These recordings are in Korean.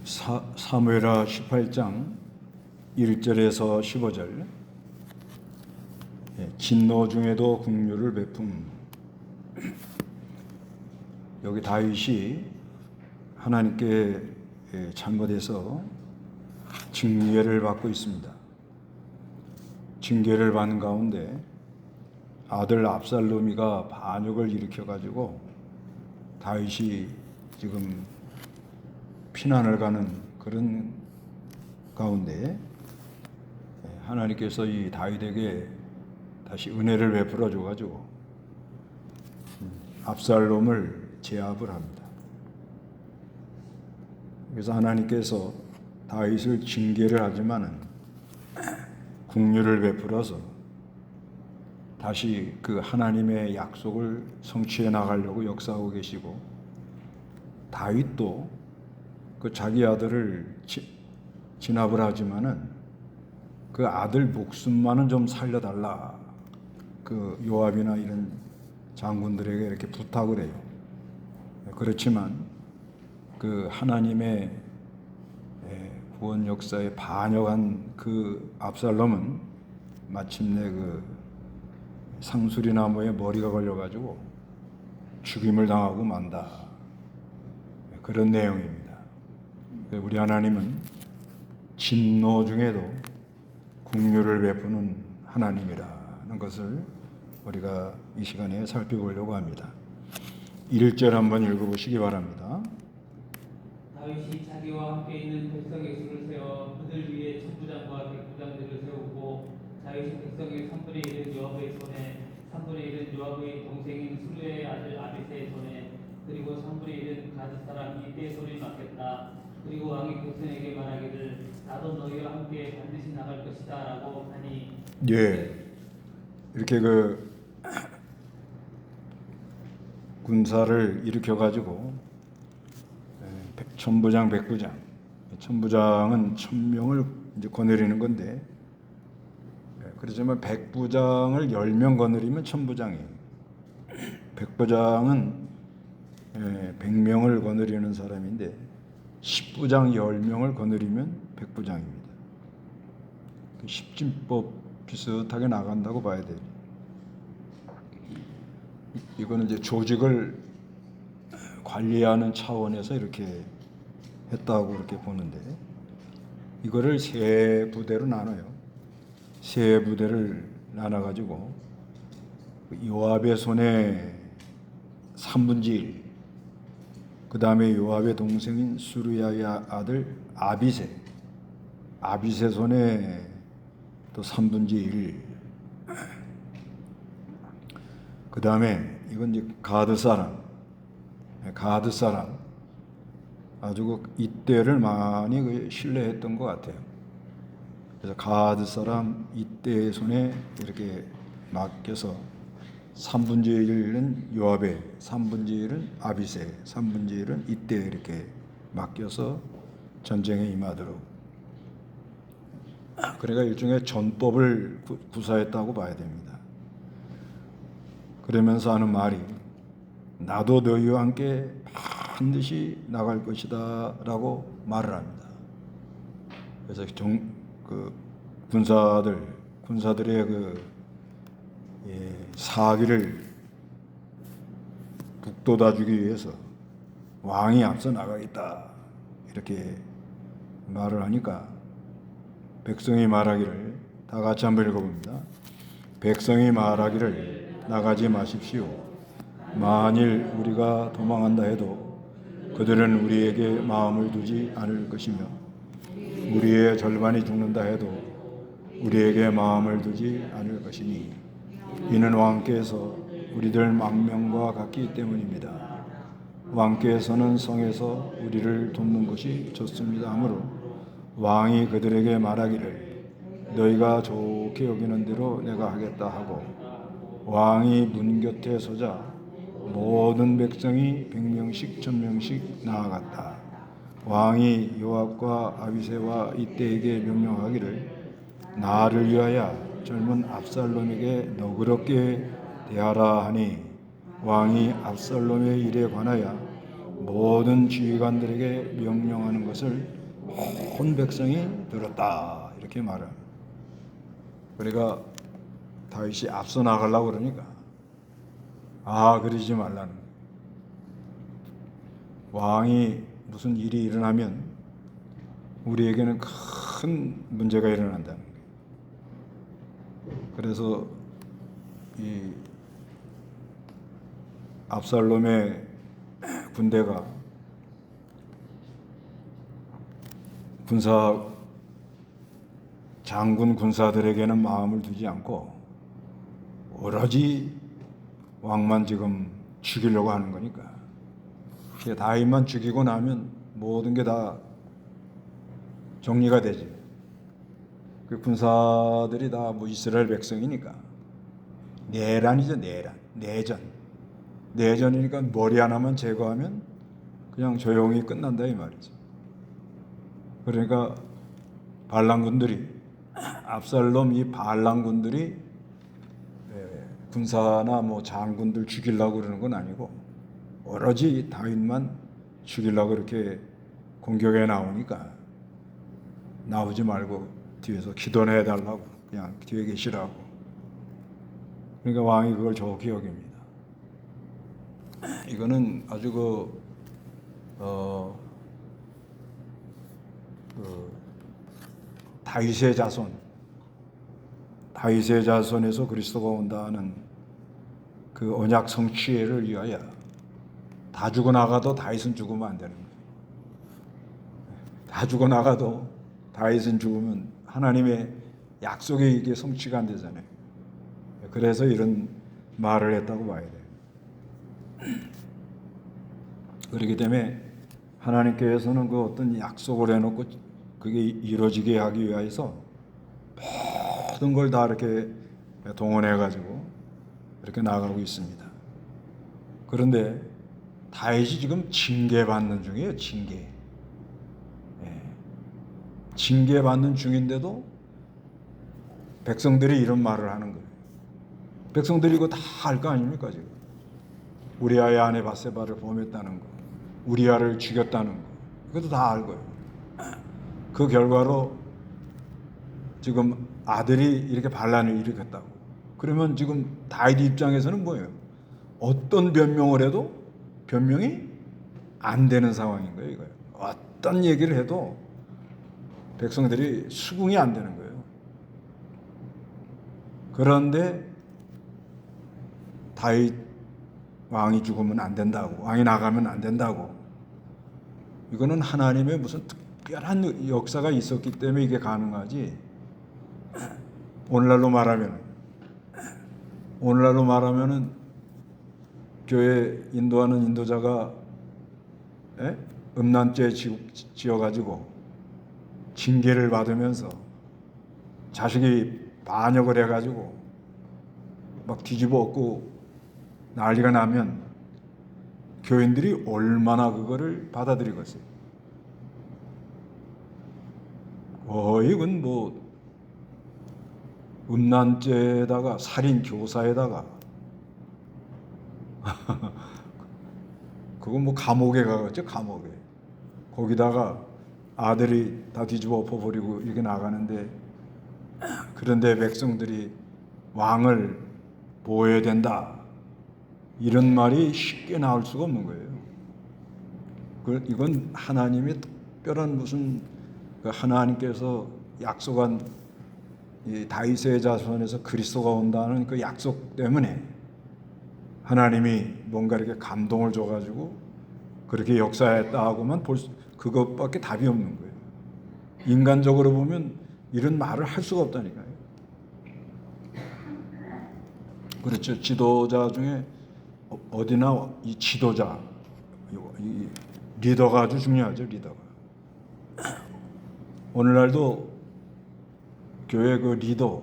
사무엘하 18장 1절에서 15절. 진노 중에도 긍휼을 베품. 여기 다윗이 하나님께 잘못해서 징계를 받고 있습니다. 징계를 받는 가운데 아들 압살롬이가 반역을 일으켜가지고 다윗이 지금 피난을 가는 그런 가운데 하나님께서 이 다윗에게 다시 은혜를 베풀어 줘가지고 압살롬을 제압을 합니다. 그래서 하나님께서 다윗을 징계를 하지만은 긍휼을 베풀어서 다시 그 하나님의 약속을 성취해 나가려고 역사하고 계시고, 다윗도 그 자기 아들을 진압을 하지만은 그 아들 목숨만은 좀 살려달라, 그 요압이나 이런 장군들에게 이렇게 부탁을 해요. 그렇지만 그 하나님의 구원 역사에 반역한 그 압살롬은 마침내 그 상수리 나무에 머리가 걸려가지고 죽임을 당하고 만다, 그런 내용입니다. 우리 하나님은 진노 중에도 긍휼을 베푸는 하나님이라는 것을 우리가 이 시간에 살펴보려고 합니다. 1절 한번 읽어보시기 바랍니다. 다윗이 자기와 함께 있는 백성의 수를 세워 그들 위에 천부장과 백부장들을 세우고, 다윗이 백성의 3분의 1은 요압의 손에, 3분의 1은 요압의 동생인 수르의 아들 아비새의 손에, 그리고 3분의 1은 가드 사람 이때의 손에 맡겼다. 그리고 왕이 백성에게 말하기를 나도 너희와 함께 반드시 나갈 것이다 라고 하니. 이렇게 그 군사를 일으켜가지고 천부장, 백부장, 천부장은 1000명을 이제 거느리는 건데, 그렇지만 백부장을 10명 거느리면 천부장이에요. 백부장은 100명을 거느리는 사람인데 10부장 10명을 거느리면 백부장입니다. 십진법 비슷하게 나간다고 봐야 돼요. 이거는 이제 조직을 관리하는 차원에서 이렇게 했다고 그렇게 보는데, 이거를 세 부대로 나눠요. 세 부대를 나눠가지고 요압의 손에 3분의 1, 그 다음에 요압의 동생인 수르야의 아들 아비새 손에 또 3분의 1, 그 다음에 이건 이제 가드 사람 아주 그 이때를 많이 신뢰했던 것 같아요. 그래서 가드 사람 이때의 손에 이렇게 맡겨서 3분의 1은 요압에, 3분의 1은 아비새, 3분의 1은 이때에 이렇게 맡겨서 전쟁에 임하도록, 그러니까 일종의 전법을 구사했다고 봐야 됩니다. 그러면서 하는 말이 나도 너희와 함께 반드시 나갈 것이다 라고 말을 합니다. 그래서 군사들의 사기를 북돋아주기 위해서 왕이 앞서 나가겠다 이렇게 말을 하니까, 백성이 말하기를, 다 같이 한번 읽어봅니다. 백성이 말하기를 나가지 마십시오. 만일 우리가 도망한다 해도 그들은 우리에게 마음을 두지 않을 것이며, 우리의 절반이 죽는다 해도 우리에게 마음을 두지 않을 것이니 이는 왕께서 우리들 망명과 같기 때문입니다. 왕께서는 성에서 우리를 돕는 것이 좋습니다 하므로 왕이 그들에게 말하기를 너희가 좋게 여기는 대로 내가 하겠다 하고, 왕이 문 곁에 서자 모든 백성이 100명씩 1000명씩 나아갔다. 왕이 요압과 아비새와 이때에게 명령하기를 나를 위하여 젊은 압살롬에게 너그럽게 대하라 하니, 왕이 압살롬의 일에 관하여 모든 지휘관들에게 명령하는 것을 온 백성이 들었다. 이렇게 말합니다. 그러니까 다윗이 앞서 나가려고 그러니까 그러지 말라는 거예요. 왕이 무슨 일이 일어나면 우리에게는 큰 문제가 일어난다는 거예요. 그래서 이 압살롬의 군대가 장군 군사들에게는 마음을 두지 않고 오로지 왕만 지금 죽이려고 하는 거니까. 다윗만 죽이고 나면 모든 게 다 정리가 되지. 그 군사들이 다 뭐 이스라엘 백성이니까. 내란이죠, 내전이니까 머리 하나만 제거하면 그냥 조용히 끝난다 이 말이죠. 그러니까 압살롬 이 반란군들이 군사나 뭐 장군들 죽이려고 그러는 건 아니고 오로지 다윗만 죽이려고 그렇게 공격에 나오니까 나오지 말고 뒤에서 기도나 해달라고 그냥 뒤에 계시라고. 그러니까 왕이 그걸 좋게 여깁니다. 이거는 아주 다윗의 자손에서 그리스도가 온다는 그 언약 성취를 위하여 다 죽어나가도 다윗은 죽으면 안 되는 거예요. 다 죽어나가도 다윗은 죽으면 하나님의 약속이 이게 성취가 안 되잖아요. 그래서 이런 말을 했다고 봐야 돼요. 그렇기 때문에 하나님께서는 그 어떤 약속을 해놓고 그게 이루어지게 하기 위해서 모든 걸 다 이렇게 동원해가지고 이렇게 나가고 있습니다. 그런데 다윗이 지금 징계받는 중이에요. 징계받는 중인데도 백성들이 이런 말을 하는 거예요. 백성들이 이거 다 알 거 아닙니까 지금. 우리아의 아내 바세바를 범했다는 거, 우리아를 죽였다는 거, 이것도 다 알고요. 그 결과로 지금 아들이 이렇게 반란을 일으켰다고. 그러면 지금 다윗 입장에서는 뭐예요? 어떤 변명을 해도 변명이 안 되는 상황인 거예요. 이거예요. 어떤 얘기를 해도 백성들이 수긍이 안 되는 거예요. 그런데 다윗 왕이 죽으면 안 된다고, 왕이 나가면 안 된다고. 이거는 하나님의 무슨 특별한 역사가 있었기 때문에 이게 가능하지. 오늘날로 말하면은 교회 인도하는 인도자가 음란죄 지어가지고 징계를 받으면서 자식이 반역을 해가지고 막 뒤집어 엎고 난리가 나면 교인들이 얼마나 그거를 받아들이겠어요. 거의 그건 뭐 음란죄에다가 살인 교사에다가 그건 뭐 감옥에 가겠죠. 감옥에. 거기다가 아들이 다 뒤집어 엎어버리고 이렇게 나가는데, 그런데 백성들이 왕을 보호해야 된다 이런 말이 쉽게 나올 수가 없는 거예요. 이건 하나님의 특별한 무슨 하나님께서 약속한 이 다윗의 자손에서 그리스도가 온다는 그 약속 때문에 하나님이 뭔가 이렇게 감동을 줘가지고 그렇게 역사했다 하고만 그것밖에 답이 없는 거예요. 인간적으로 보면 이런 말을 할 수가 없다니까요. 그렇죠. 지도자 중에 어디나 이 지도자, 이 리더가 아주 중요하죠. 리더가. 오늘날도 교회 그 리더,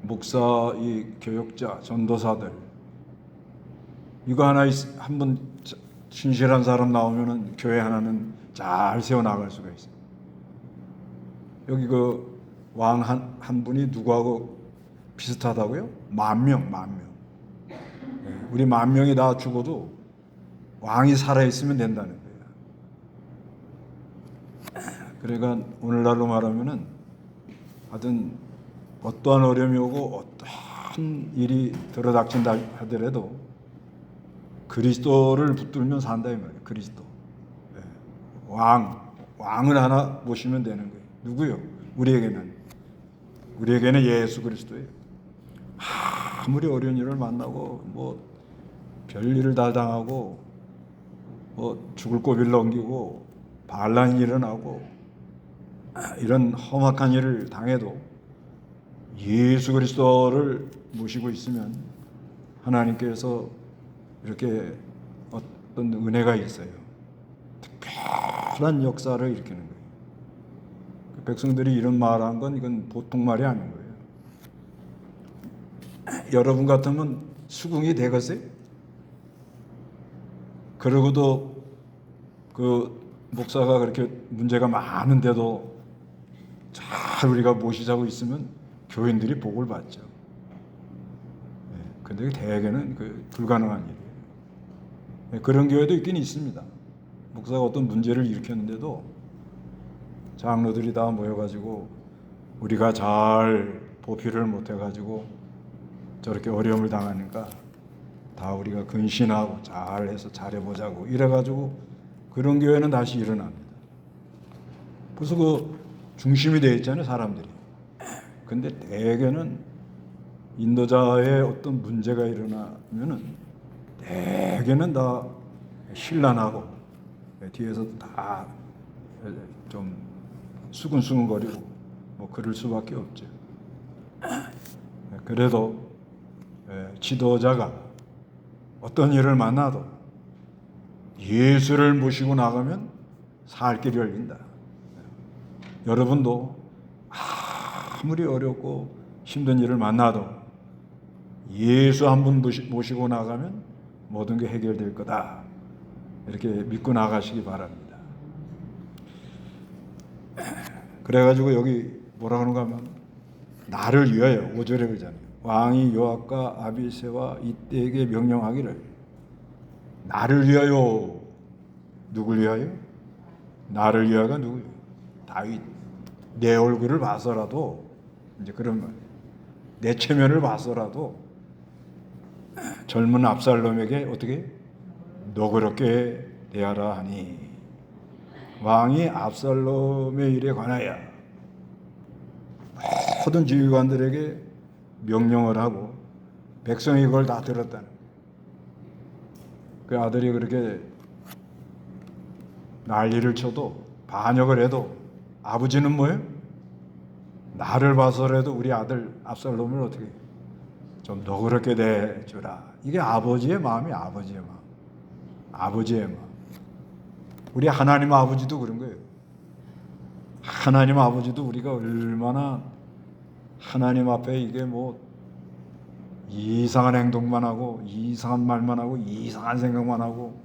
목사, 이 교역자, 전도사들, 이거 하나 한 번 신실한 사람 나오면은 교회 하나는 잘 세워 나갈 수가 있어요. 여기 그 왕 한 분이 누구하고 비슷하다고요? 10,000명. 우리 10,000명이 다 죽어도 왕이 살아있으면 된다는 거예요. 그러니까 오늘날로 말하면은 하여튼 어떠한 어려움이 오고 어떠한 일이 들어닥친다 하더라도 그리스도를 붙들면 산다 이 말이에요. 그리스도. 왕을 하나 모시면 되는 거예요. 누구요? 우리에게는 예수 그리스도예요. 아무리 어려운 일을 만나고 뭐 별일을 다 당하고 뭐 죽을 고비를 넘기고 반란이 일어나고 이런 험악한 일을 당해도 예수 그리스도를 모시고 있으면 하나님께서 이렇게 어떤 은혜가 있어요. 특별한 역사를 일으키는 거예요. 백성들이 이런 말한 건 이건 보통 말이 아닌 거예요. 여러분 같으면 수긍이 되겠어요? 그러고도 그 목사가 그렇게 문제가 많은데도 잘 우리가 모시자고 있으면 교인들이 복을 받죠. 근데 대개는 불가능한 일이에요. 그런 교회도 있긴 있습니다. 목사가 어떤 문제를 일으켰는데도 장로들이 다 모여가지고 우리가 잘 보필을 못해가지고 저렇게 어려움을 당하니까 다 우리가 근신하고 잘해서 잘해보자고 이래가지고 그런 교회는 다시 일어납니다. 벌써 그 중심이 되어 있잖아요, 사람들이. 근데 대개는 인도자의 어떤 문제가 일어나면은 대개는 다 신란하고 뒤에서 다 좀 수근수근거리고 뭐 그럴 수밖에 없죠. 그래도 지도자가 어떤 일을 만나도 예수를 모시고 나가면 살 길이 열린다. 여러분도 아무리 어렵고 힘든 일을 만나도 예수 한 분 모시고 나가면 모든 게 해결될 거다. 이렇게 믿고 나가시기 바랍니다. 그래가지고 여기 뭐라 그러는가 하면 나를 위하여 5절에 그러잖아요. 왕이 요압과 아비새와 이때에게 명령하기를 나를 위하여. 누굴 위하여? 나를 위하여가 누구예요? 다윗. 내 얼굴을 봐서라도 이제 그런 말. 내 체면을 봐서라도 젊은 압살롬에게 어떻게 너그럽게 대하라 하니 왕이 압살롬의 일에 관하여 모든 지휘관들에게 명령을 하고 백성이 그걸 다 들었다는 거예요. 그 아들이 그렇게 난리를 쳐도 반역을 해도 아버지는 뭐예요? 나를 봐서라도 우리 아들 압살롬을 어떻게 좀 너그럽게 대주라. 이게 아버지의 마음이 아버지의 마음. 아버지의 마음. 우리 하나님 아버지도 그런 거예요. 하나님 아버지도 우리가 얼마나 하나님 앞에 이게 뭐 이상한 행동만 하고 이상한 말만 하고 이상한 생각만 하고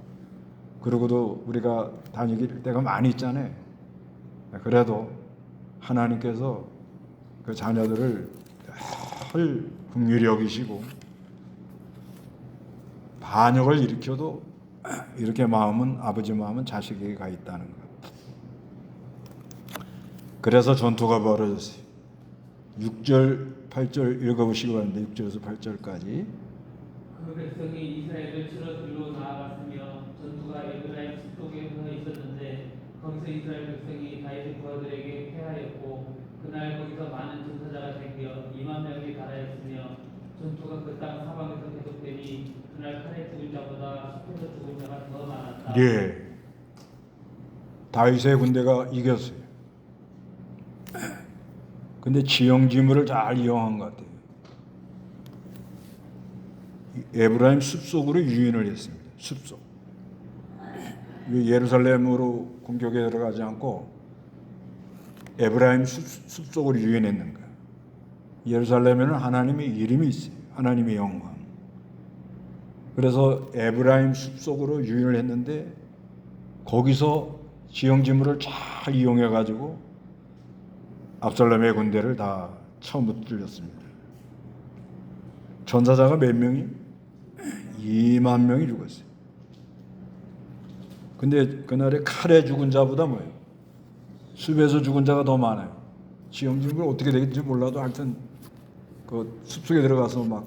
그러고도 우리가 다니길 때가 많이 있잖아요. 그래도 하나님께서 그 자녀들을 늘 긍휼히 여기시고 반역을 일으켜도 이렇게 아버지 마음은 자식에게 가 있다는 것. 그래서 전투가 벌어졌어요. 6절, 8절 읽어보시기 바랍니다. 6절에서 8절까지. 그 백성이 이스라엘을 치러 들로 나아갔으며 전투가 에브라임 숲속에 서 있었는데 거기서 이스라엘 백성이 다윗의 부하들에게 패하였고 그날 거기서 많은 전사자가 생겨 2만 명이 달하였으며 전투가 그 땅 사방에서 계속되니 그날 칼에 죽은 자보다 숲에서 죽은 자가 더 많았다. 예, 다윗의 군대가 이겼어요. 근데 지형지물을 잘 이용한 것 같아요. 에브라임 숲속으로 유인을 했습니다. 숲속. 예루살렘으로 공격에 들어가지 않고 에브라임 숲속으로 유인했는 거예요. 예루살렘에는 하나님의 이름이 있어요. 하나님의 영광. 그래서 에브라임 숲속으로 유인을 했는데 거기서 지형지물을 잘 이용해가지고 압살롬의 군대를 다 처음부터 뚫렸습니다. 전사자가 몇 명이? 2만 명이 죽었어요. 근데 그날에 칼에 죽은 자보다 뭐예요? 숲에서 죽은 자가 더 많아요. 시험집을 어떻게 되겠지 몰라도 하여튼 그 숲속에 들어가서 막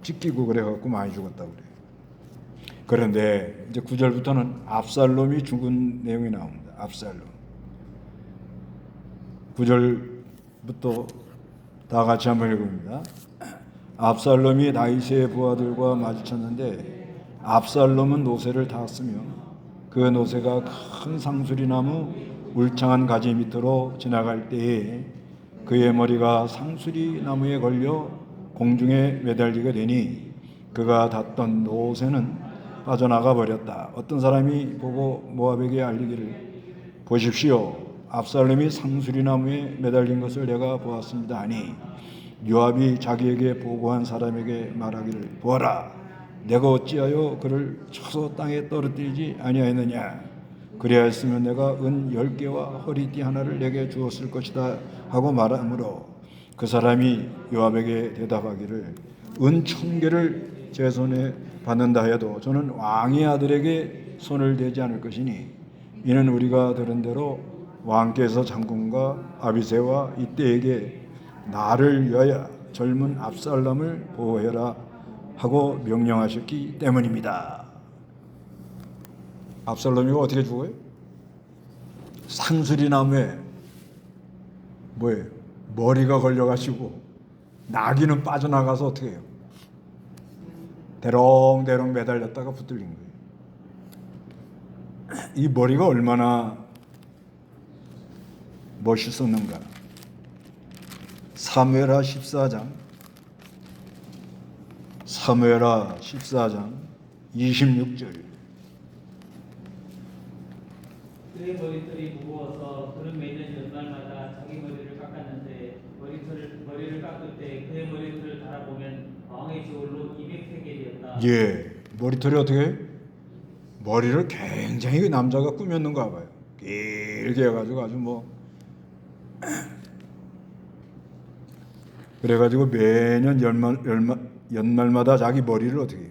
찢기고 그래갖고 많이 죽었다고 그래요. 그런데 이제 9절부터는 압살롬이 죽은 내용이 나옵니다. 압살롬. 9절부터 다 같이 한번 읽어봅니다. 압살롬이 다윗의 부하들과 마주쳤는데 압살롬은 노새를 탔으며 그 노새가 큰 상수리나무 울창한 가지 밑으로 지나갈 때에 그의 머리가 상수리나무에 걸려 공중에 매달리게 되니 그가 탔던 노새는 빠져나가 버렸다. 어떤 사람이 보고 모압에게 알리기를 보십시오. 압살롬이 상수리나무에 매달린 것을 내가 보았습니다 하니 요압이 자기에게 보고한 사람에게 말하기를 보아라. 내가 어찌하여 그를 쳐서 땅에 떨어뜨리지 아니하였느냐. 그리하였으면 내가 은 10개와 허리띠 하나를 내게 주었을 것이다 하고 말하므로 그 사람이 요압에게 대답하기를 은 1000개를 제 손에 받는다 해도 저는 왕의 아들에게 손을 대지 않을 것이니 이는 우리가 들은 대로 왕께서 장군과 아비새와 이때에게 나를 위하여 젊은 압살롬을 보호해라 하고 명령하셨기 때문입니다. 압살롬이 어떻게 죽어요? 상수리나무에 뭐예요? 머리가 걸려가지고 나귀는 빠져나가서 어떻게 해요? 대롱대롱 매달렸다가 붙들린 거예요. 이 머리가 얼마나 멋있었는가. 사무엘하 14장 26절 그의 머리털이 무거워서 그는 매년 연말마다 자기 머리를 깎았는데 머리를 깎을 때 그의 머리털을 달아보면 왕의 저울로 200세겔이었다. 예, 머리털이 어떻게 해요? 머리를 굉장히 남자가 꾸몄는가 봐요. 길게 해가지고 아주 뭐 그래가지고 매년 연말마다 자기 머리를 어떻게 해요?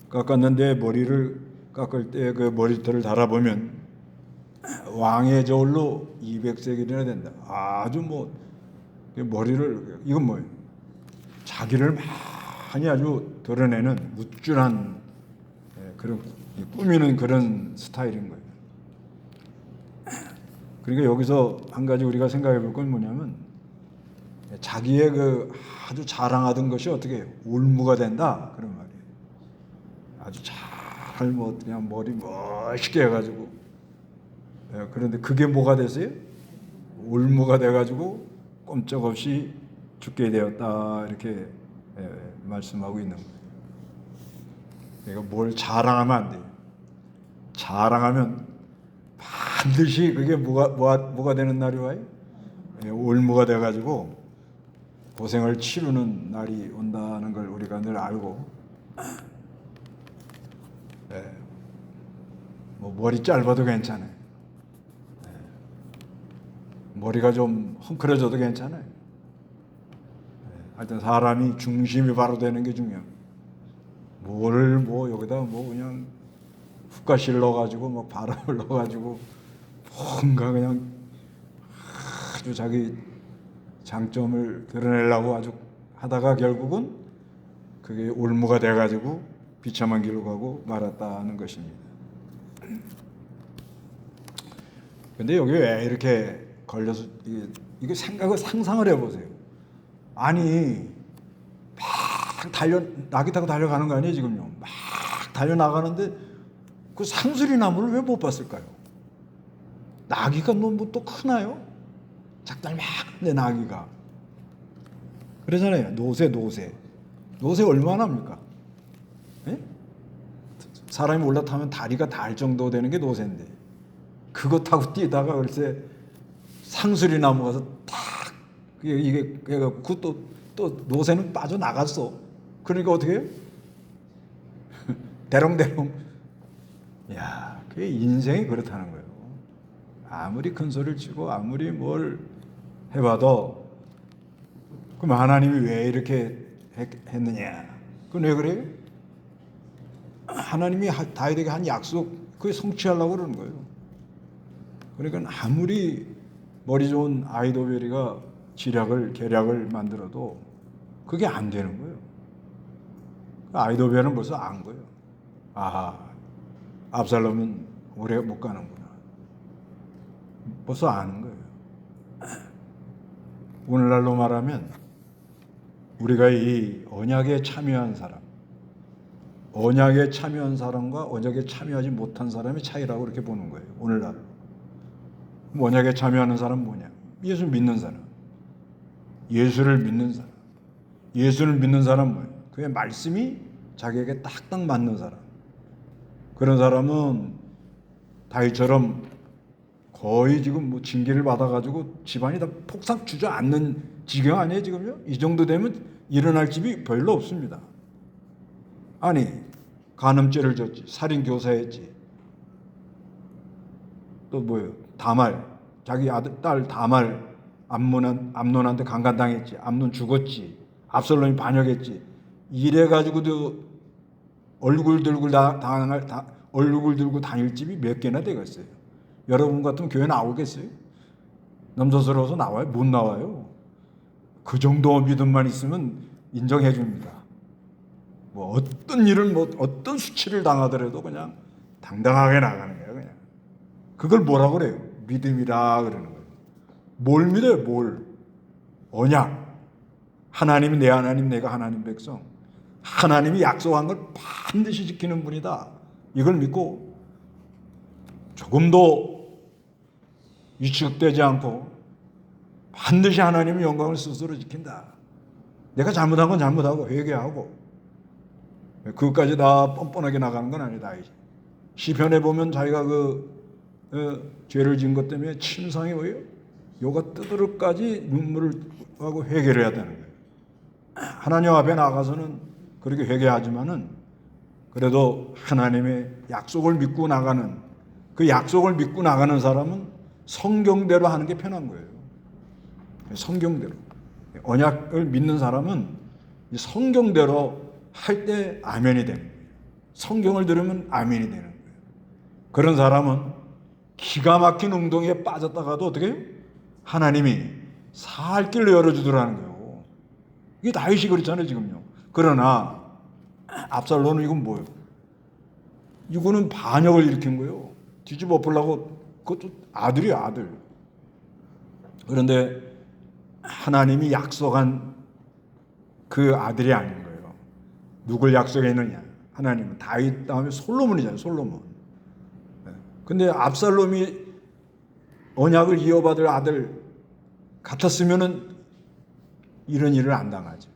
깎았는데 머리를 깎을 때 그 머리털을 달아보면 왕의 저울로 200세겔이나 된다. 아주 뭐 머리를 이건 뭐예요? 자기를 많이 아주 드러내는 무줄한 그런 꾸미는 그런 스타일인 거예요. 그러니까 여기서 한 가지 우리가 생각해 볼 건 뭐냐면 자기의 그 아주 자랑하던 것이 어떻게 해요? 올무가 된다 그런 말이에요. 아주 잘 뭐 그냥 머리 멋있게 해가지고 그런데 그게 뭐가 됐어요? 올무가 돼가지고 꼼짝없이 죽게 되었다 이렇게 말씀하고 있는 거예요. 그러니까 뭘 자랑하면 안 돼요. 자랑하면 반드시 그게 뭐가 되는 날이 와요? 올무가 돼가지고 고생을 치르는 날이 온다는 걸 우리가 늘 알고 뭐 머리 짧아도 괜찮아요. 머리가 좀 헝클어져도 괜찮아요. 하여튼 사람이 중심이 바로 되는 게 중요해요. 뭐를 뭐 여기다 뭐 그냥 훅가시를 넣어가지고 뭐 바람을 넣어가지고 뭔가 그냥 아주 자기 장점을 드러내려고 아주 하다가 결국은 그게 올무가 돼가지고 비참한 길로 가고 말았다는 것입니다. 근데 여기 왜 이렇게 걸려서 이게 상상을 해보세요. 아니 막 낙이 타고 달려가는 거 아니에요 지금요? 막 달려나가는데 그 상수리 나무를 왜 못 봤을까요? 나귀가 너무 또 크나요? 작달막한데 나귀가 그러잖아요. 노새 얼마나 합니까? 예? 사람이 올라타면 다리가 닿을 정도 되는 게 노새인데 그거 타고 뛰다가 글쎄 상수리 나무 가서 탁 이게 또 노새는 빠져나갔어. 그러니까 어떻게 해요? 대롱대롱. 야, 그게 인생이 그렇다는 거예요. 아무리 큰 소리를 치고 아무리 뭘 해봐도 그럼 하나님이 왜 이렇게 했느냐? 그건 왜 그래요? 하나님이 다윗에게 한 약속 그게 성취하려고 그러는 거예요. 그러니까 아무리 머리 좋은 아히도벨이가 지략을 계략을 만들어도 그게 안 되는 거예요. 아히도벨은 벌써 안 거예요. 아하, 압살롬은 오래 못 가는구나. 벌써 아는 거예요. 오늘날로 말하면 우리가 이 언약에 참여한 사람, 언약에 참여한 사람과 언약에 참여하지 못한 사람의 차이라고 이렇게 보는 거예요. 오늘날로. 언약에 참여하는 사람은 뭐냐? 예수 믿는 사람. 예수를 믿는 사람. 예수를 믿는 사람은 뭐예요? 그의 말씀이 자기에게 딱딱 맞는 사람. 그런 사람은 다윗처럼 거의 지금 뭐 징계를 받아가지고 집안이 다 폭삭 주저앉는 지경 아니에요 지금요? 이 정도 되면 일어날 집이 별로 없습니다. 아니 간음죄를 졌지, 살인 교사했지, 또 뭐예요? 다말, 자기 아들 딸 다말 암논한테 강간당했지, 암논 죽었지, 압살롬이 반역했지. 이래 가지고도 얼굴 들고 얼굴 들고 다닐 집이 몇 개나 되겠어요. 여러분 같으면 교회 나오겠어요? 남사스러워서 나와요? 못 나와요. 그 정도 믿음만 있으면 인정해 줍니다. 뭐 어떤 일을 뭐 어떤 수치를 당하더라도 그냥 당당하게 나가는 거예요. 그냥 그걸 뭐라고 그래요? 믿음이라 그러는 거예요. 뭘 믿어요? 뭘? 언약. 하나님이 내 하나님, 내가 하나님 백성. 하나님이 약속한 걸 반드시 지키는 분이다. 이걸 믿고 조금도 위축되지 않고 반드시 하나님의 영광을 스스로 지킨다. 내가 잘못한 건 잘못하고 회개하고 그것까지 다 뻔뻔하게 나가는 건 아니다. 시편에 보면 자기가 죄를 지은 것 때문에 침상에 뭐예요? 요가 뜨도록까지 눈물을 하고 회개를 해야 되는 거예요. 하나님 앞에 나가서는 그렇게 회개하지만은 그래도 하나님의 약속을 믿고 나가는 그 약속을 믿고 나가는 사람은 성경대로 하는 게 편한 거예요. 성경대로. 언약을 믿는 사람은 성경대로 할 때 아멘이 되는 거예요. 성경을 들으면 아멘이 되는 거예요. 그런 사람은 기가 막힌 운동에 빠졌다가도 어떻게 해요? 하나님이 살 길로 열어주더라는 거예요. 이게 다윗이 그렇잖아요 지금요. 그러나 압살롬은 이건 뭐예요? 이거는 반역을 일으킨 거예요. 뒤집어 엎으려고. 그것도 아들이야 아들. 그런데 하나님이 약속한 그 아들이 아닌 거예요. 누굴 약속했느냐? 하나님은 다윗 다음에 솔로몬이잖아요. 솔로몬. 근데 압살롬이 언약을 이어받을 아들 같았으면은 이런 일을 안 당하죠.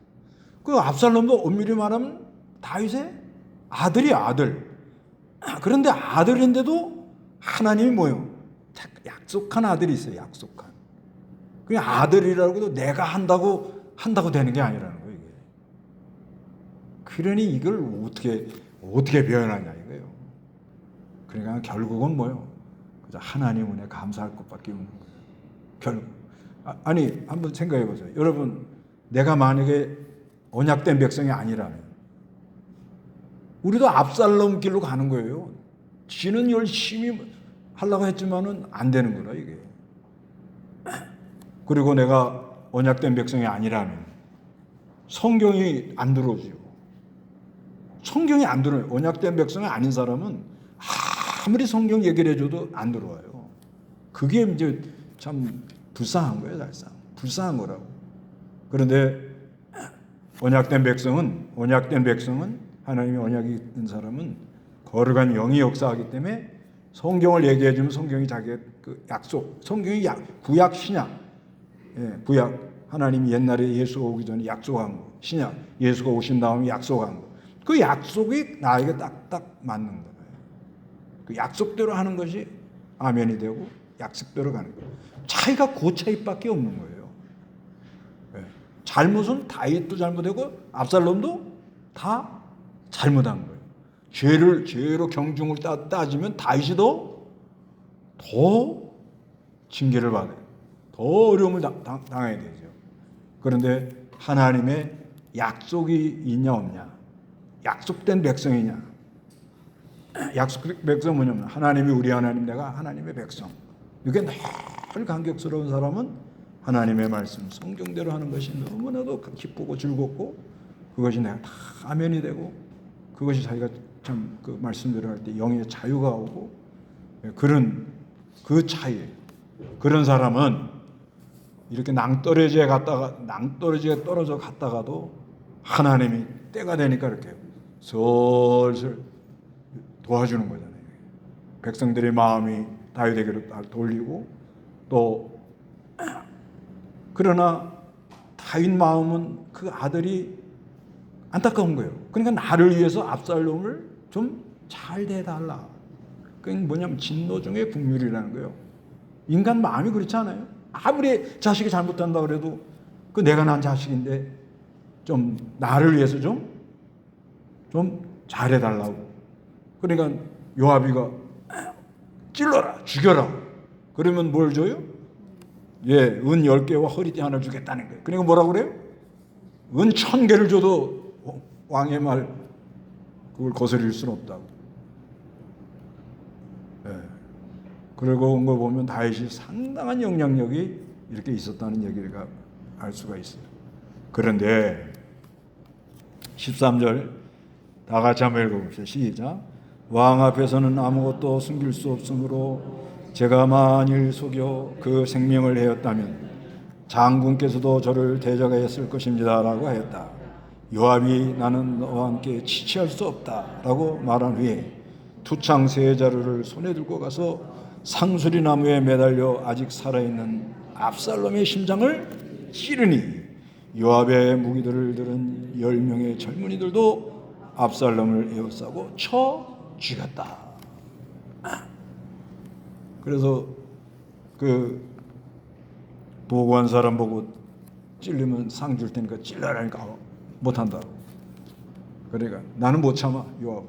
그 압살롬도 엄밀히 말하면 다윗의 아들이야 아들. 그런데 아들인데도 하나님이 뭐요? 약속한 아들이 있어요. 약속한. 그냥 아들이라고도 내가 한다고 되는 게 아니라는 거예요. 이게. 그러니 이걸 어떻게 표현하냐 이거예요. 그러니까 결국은 뭐요? 그저 하나님 은혜 감사할 것밖에 없는 거예요. 결국. 아니 한번 생각해 보세요. 여러분 내가 만약에 언약된 백성이 아니라면 우리도 압살롬 길로 가는 거예요. 지는 열심히 하려고 했지만은 안 되는 거라 이게. 그리고 내가 언약된 백성이 아니라면 성경이 안 들어오죠. 성경이 안 들어요. 언약된 백성이 아닌 사람은 아무리 성경 얘기를 해줘도 안 들어와요. 그게 이제 참 불쌍한 거예요, 사실상. 불쌍한 거라고. 그런데 언약된 백성은 하나님의 언약이 있는 사람은 거룩한 영이 역사하기 때문에 성경을 얘기해 주면 성경이 자기의 그 약속, 성경이 구약 신약, 구약 하나님이 옛날에 예수가 오기 전에 약속한 거, 신약 예수가 오신 다음에 약속한 거, 그 약속이 나에게 딱딱 맞는 거예요. 그 약속대로 하는 것이 아멘이 되고 약속대로 가는 거예요. 차이가 그 차이밖에 없는 거예요. 잘못은 다윗도 잘못되고 압살롬도 다 잘못한 거예요. 죄로 경중을 따지면 다윗이 더 징계를 받아요. 더 어려움을 당해야 되죠. 그런데 하나님의 약속이 있냐 없냐, 약속된 백성이냐, 약속 백성 뭐냐면 하나님이 우리 하나님, 내가 하나님의 백성. 이게 늘 감격스러운 사람은 하나님의 말씀, 성경대로 하는 것이 너무나도 기쁘고 즐겁고 그것이 내가 다 아멘이 되고 그것이 자기가 참 그 말씀대로 할 때 영의 자유가 오고 그런 그 차이. 그런 사람은 이렇게 낭떠러지에 떨어져 갔다가도 하나님이 때가 되니까 이렇게 슬슬 도와주는 거잖아요. 백성들의 마음이 다윗에게로 돌리고 또 그러나 다윗 마음은 그 아들이 안타까운 거예요. 그러니까 나를 위해서 압살롬을 좀 잘 대해달라. 그게 뭐냐면 진노 중에 국률이라는 거예요. 인간 마음이 그렇지 않아요? 아무리 자식이 잘못한다 그래도 그 내가 낳은 자식인데 좀 나를 위해서 좀 잘해달라고. 그러니까 요압이가 찔러라, 죽여라. 그러면 뭘 줘요? 예, 은 10개와 허리띠 하나 주겠다는 거예요. 그러니까 뭐라고 그래요? 은 1000개를 줘도 왕의 말 그걸 거스릴 수는 없다고. 예. 그리고 온 거 보면 다윗이 상당한 영향력이 이렇게 있었다는 얘기를 알 수가 있어요. 그런데 13절 다 같이 한번 읽어봅시다. 시작. 왕 앞에서는 아무것도 숨길 수 없으므로 제가 만일 속여 그 생명을 해였다면 장군께서도 저를 대적하였을 것입니다 라고 하였다. 요압이 나는 너와 함께 치치할 수 없다 라고 말한 후에 투창 세 자루를 손에 들고 가서 상수리 나무에 매달려 아직 살아있는 압살롬의 심장을 찌르니 요압의 무기들을 들은 10명의 젊은이들도 압살롬을 에워싸고 쳐 죽였다. 그래서 그 보고한 사람 보고 찔리면 상 줄 테니까 찔러라니까 못한다고. 그러니까 나는 못 참아. 요압은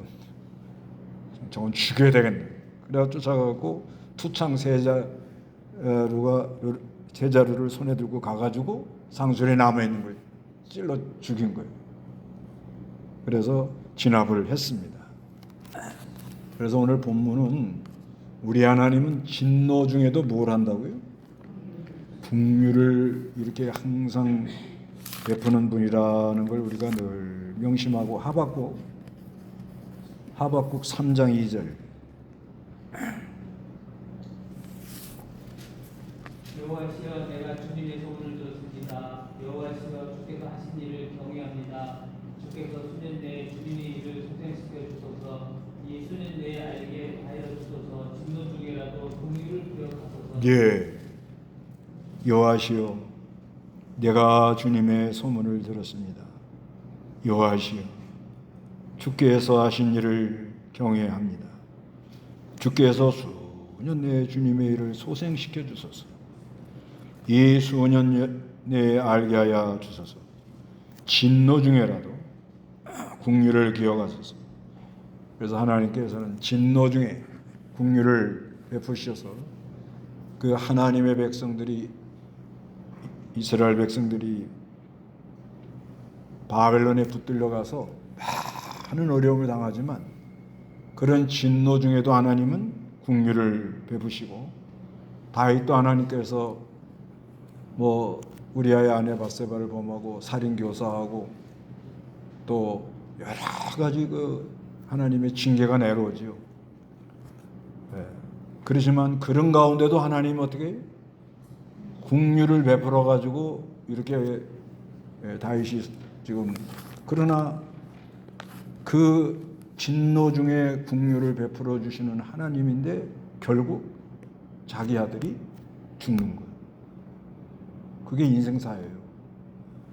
저건 죽여야 되겠네. 그래서 쫓아가고 투창 세 자루를 손에 들고 가가지고 상술에 남아 있는 걸 찔러 죽인 거예요. 그래서 진압을 했습니다. 그래서 오늘 본문은 우리 하나님은 진노 중에도 뭘 한다고요? 긍휼을 이렇게 항상 베푸는 분이라는 걸 우리가 늘 명심하고 하박국 3장 2절 여호와시여 내가 주님의 소문을 들었습니다. 여호와시여 주께서 하신 일을 경외합니다. 주께서 수년 내에 주님의 일을 소생시켜 주소서. 이 수년 내에 알게 하여 주소서. 진노 중에라도 긍휼을 기억하소서. 예, 여호와시여 내가 주님의 소문을 들었습니다. 여호와시여 주께서 하신 일을 경외합니다. 주께서 수년 내에 주님의 일을 소생시켜 주소서. 이 수년 내에 알게 하여 주소서. 진노 중에라도 긍휼을 기억하소서. 그래서 하나님께서는 진노 중에 긍휼을 베푸셔서 그 하나님의 백성들이 이스라엘 백성들이 바벨론에 붙들려 가서 많은 어려움을 당하지만 그런 진노 중에도 하나님은 긍휼을 베푸시고 다윗도 하나님께서 뭐 우리아의 아내 바세바를 범하고 살인 교사하고 또 여러 가지 그 하나님의 징계가 내려오지요. 네. 그렇지만 그런 가운데도 하나님 어떻게 긍휼을 베풀어 가지고 이렇게 다윗이 지금 그러나 그 진노 중에 긍휼을 베풀어 주시는 하나님인데 결국 자기 아들이 죽는 거예요. 그게 인생사예요.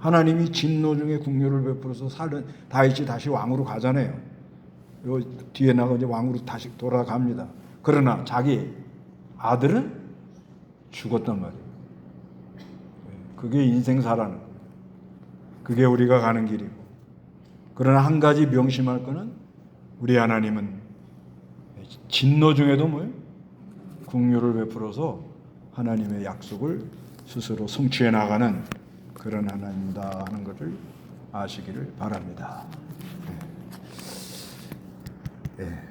하나님이 진노 중에 긍휼을 베풀어서 살은 다윗이 다시 왕으로 가잖아요. 요 뒤에 나가 이제 왕으로 다시 돌아갑니다. 그러나 자기 아들은 죽었단 말이에요. 그게 인생사라는 거예요. 그게 우리가 가는 길이고. 그러나 한 가지 명심할 거는 우리 하나님은 진노 중에도 뭐예요? 긍휼을 베풀어서 하나님의 약속을 스스로 성취해 나가는 그런 하나님이다 하는 것을 아시기를 바랍니다. 네.